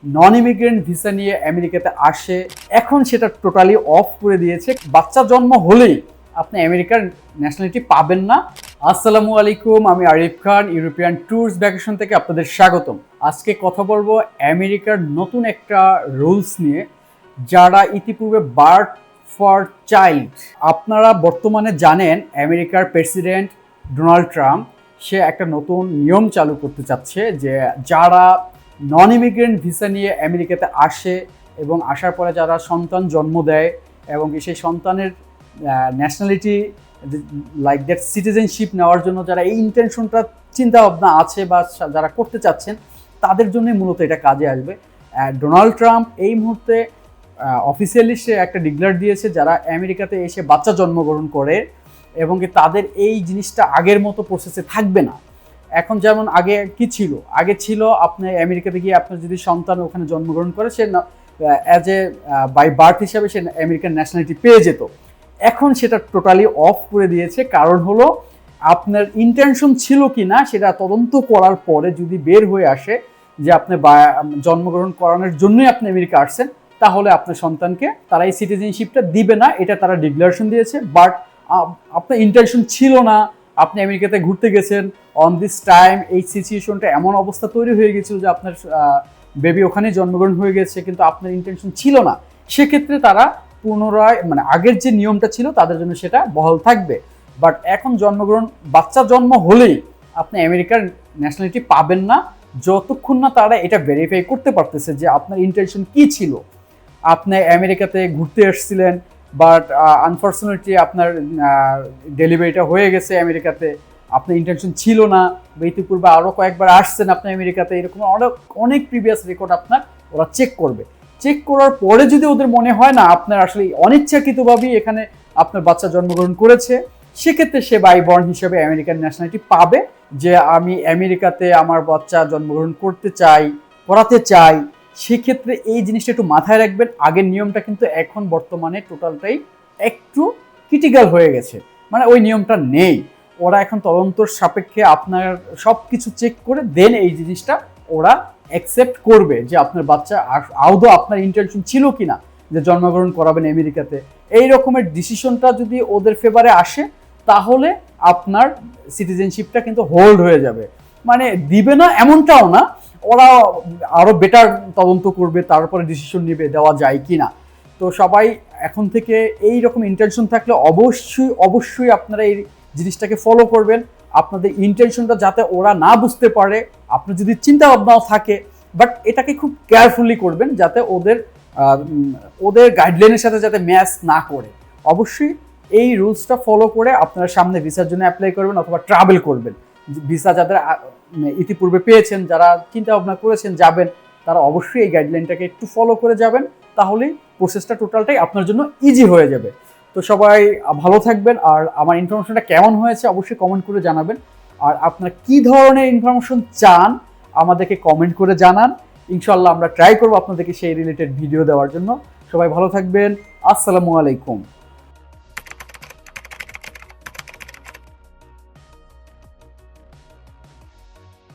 Non immigrant visa নিয়ে আমেরিকাতে আসে, এখন সেটা টোটালি অফ করে দিয়েছে। বাচ্চা জন্ম হলেই আপনি আমেরিকার ন্যাশনালিটি পাবেন না। আসসালামু আলাইকুম, আমি আরিফ খান, ইউরোপিয়ান ট্যুরস ভ্যাকেশন থেকে আপনাদের স্বাগতম। আজকে কথা বলবো আমেরিকার নতুন একটা রুলস নিয়ে, যারা ইতিপূর্বে বার্থ ফর চাইল্ড। আপনারা বর্তমানে জানেন আমেরিকার প্রেসিডেন্ট ডোনাল্ড ট্রাম্প সে একটা নতুন নিয়ম চালু করতে চাচ্ছে যে যারা নন ইমিগ্রেন্ট ভিসা নিয়ে আমেরিকাতে আসে এবং আসার পরে যারা সন্তান জন্ম দেয় এবং সেই সন্তানের ন্যাশনালিটি লাইক দ্যাট সিটিজেনশিপ নেওয়ার জন্য যারা এই ইন্টেনশনটা চিন্তা ভাবনা আছে বা যারা করতে চাচ্ছেন, তাদের জন্যই মূলত এটা কাজে আসবে। ডোনাল্ড ট্রাম্প এই মুহূর্তে অফিসিয়ালি সে একটা ডিক্লেয়ার দিয়েছে যারা আমেরিকাতে এসে বাচ্চা জন্মগ্রহণ করে এবং তাদের এই জিনিসটা আগের মতো প্রসেসে থাকবে না। এখন যেমন আগে কি ছিল, আগে ছিল আপনি আমেরিকাতে গিয়ে আপনার যদি সন্তান ওখানে জন্মগ্রহণ করে সে অ্যাজ এ বাই বার্থ হিসাবে সে আমেরিকান ন্যাশনালিটি পেয়ে যেত। এখন সেটা টোটালি অফ করে দিয়েছে। কারণ হলো আপনার ইন্টেনশন ছিল কি না সেটা তদন্ত করার পরে যদি বের হয়ে আসে যে আপনি জন্মগ্রহণ করানোর জন্যই আপনি আমেরিকা আসছেন, তাহলে আপনার সন্তানকে তারা এই সিটিজেনশিপটা দিবে না, এটা তারা ডিক্লারেশন দিয়েছে। বাট আপনার ইন্টেনশন ছিল না, আপনি আমেরিকাতে ঘুরতে গেছেন অন দিস টাইম, এই সিচুয়েশনটা এমন অবস্থা তৈরি হয়ে গেছিল যে আপনার বেবি ওখানেই জন্মগ্রহণ হয়ে গেছে কিন্তু আপনার ইন্টেনশন ছিল না, সেক্ষেত্রে তারা পুনরায় আগের যে নিয়মটা ছিল তাদের জন্য সেটা বহাল থাকবে। বাট এখন বাচ্চা জন্ম হলেই আপনি আমেরিকার ন্যাশনালিটি পাবেন না যতক্ষণ না তারা এটা ভেরিফাই করতে পারতেছে যে আপনার ইন্টেনশন কি ছিল। আপনি আমেরিকাতে ঘুরতে এসেছিলেন বাট আনফর্চুনেটলি আপনার ডেলিভারিটা হয়ে গেছে আমেরিকাতে, আপনার ইন্টেনশন ছিল না, বা ইতিপূর্বে আরও কয়েকবার আসছেন আপনি আমেরিকাতে, এরকম অনেক প্রিভিয়াস রেকর্ড আপনার ওরা চেক করবে। চেক করার পরে যদি ওদের মনে হয় না আপনার আসলে অনিচ্ছাকৃতভাবেই এখানে আপনার বাচ্চা জন্মগ্রহণ করেছে, সেক্ষেত্রে সে বাই বর্ন হিসেবে আমেরিকান ন্যাশনালিটি পাবে। যে আমি আমেরিকাতে আমার বাচ্চা জন্মগ্রহণ করাতে চাই, সেক্ষেত্রে এই জিনিসটা একটু মাথায় রাখবেন। আগের নিয়মটা কিন্তু এখন বর্তমানে টোটালটাই একটু ক্রিটিক্যাল হয়ে গেছে, ওই নিয়মটা নেই। ওরা এখন তদন্তর সাপেক্ষে আপনার সব কিছু চেক করে দেন এই জিনিসটা ওরা অ্যাকসেপ্ট করবে যে আপনার বাচ্চা আদৌ আপনার ইন্টেনশন ছিল কিনা যে জন্মগ্রহণ করাবেন আমেরিকাতে। এই রকমের ডিসিশনটা যদি ওদের ফেভারে আসে তাহলে আপনার সিটিজেনশিপটা কিন্তু হোল্ড হয়ে যাবে। দিবে না এমনটাও না, ওরা আরো বেটার তদন্ত করবে, তারপরে ডিসিশন নেবে দেওয়া যায় কিনা। তো সবাই এখন থেকে এই রকম ইন্টেনশন থাকলে অবশ্যই আপনারা এই জিনিসটাকে ফলো করবেন। আপনাদের ইন্টেনশনটা যাতে ওরা না বুঝতে পারে, আপনার যদি চিন্তা ভাবনাও থাকে, বাট এটাকে খুব কেয়ারফুলি করবেন যাতে ওদের গাইডলাইনের সাথে যাতে ম্যাচ না করে। অবশ্যই এই রুলসটা ফলো করে আপনারা সামনে ভিসার জন্য অ্যাপ্লাই করবেন অথবা ট্রাভেল করবেন। ভিসা যাদের ইতিপূর্বে পেয়েছেন, যারা চিন্তা ভাবনা করেছেন যাবেন, তারা অবশ্যই এই গাইডলাইনটাকে একটু ফলো করে যাবেন, তাহলেই প্রসেসটা টোটালটাই আপনার জন্য ইজি হয়ে যাবে। তো সবাই ভালো থাকবেন। আর আমার ইনফরমেশনটা কেমন হয়েছে অবশ্যই কমেন্ট করে জানাবেন। আর আপনারা কি ধরনের ইনফরমেশন চান আমাদেরকে কমেন্ট করে জানান। ইনশাল্লাহ আমরা ট্রাই করবো আপনাদেরকে সেই রিলেটেড ভিডিও দেওয়ার জন্য। সবাই ভালো থাকবেন। আসসালামু আলাইকুম।